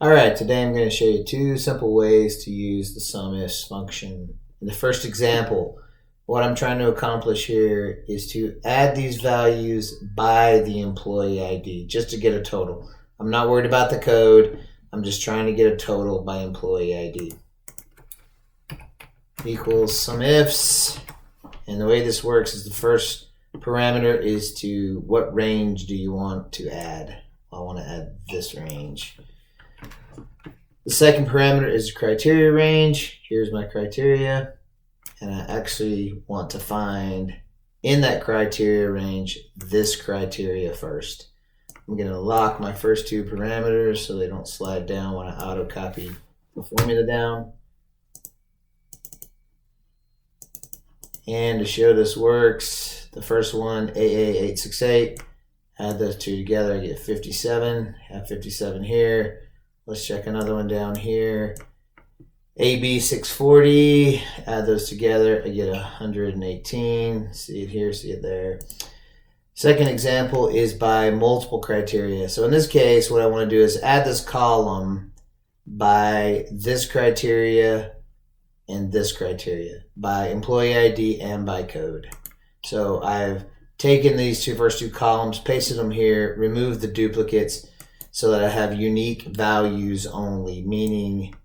All right, today I'm going to show you two simple ways to use the Sumifs function. In the first example, what I'm trying to accomplish here is to add these values by the employee ID, just to get a total. I'm not worried about the code. I'm just trying to get a total by employee ID. Equals Sumifs. And the way this works is the first parameter is to what range do you want to add? I want to add this range. The second parameter is the criteria range. Here's my criteria. And I actually want to find in that criteria range this criteria first. I'm going to lock my first two parameters so they don't slide down when I auto copy the formula down. And to show this works, the first one, AA868, add those two together, I get 57. Have 57 here. Let's check another one down here. AB640, add those together, I get 118. See it here, see it there. Second example is by multiple criteria. So in this case, what I want to do is add this column by this criteria and this criteria, by employee ID and by code. So I've taken these first two columns, pasted them here, removed the duplicates, so that I have unique values only, meaning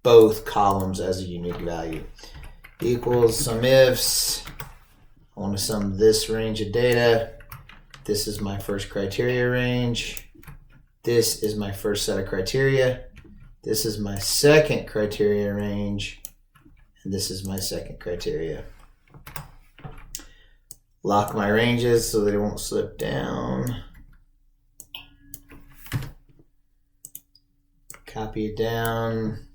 both columns as a unique value. Equals Sumifs. I want to sum this range of data. This is my first criteria range. This is my first set of criteria. This is my second criteria range. And this is my second criteria. Lock my ranges so they won't slip down. Copy it down.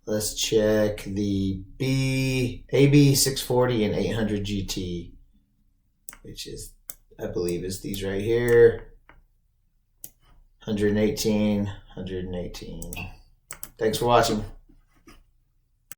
Let's check the AB640 and 800 GT, which is, I believe, is these right here. 118, 118. Thanks for watching.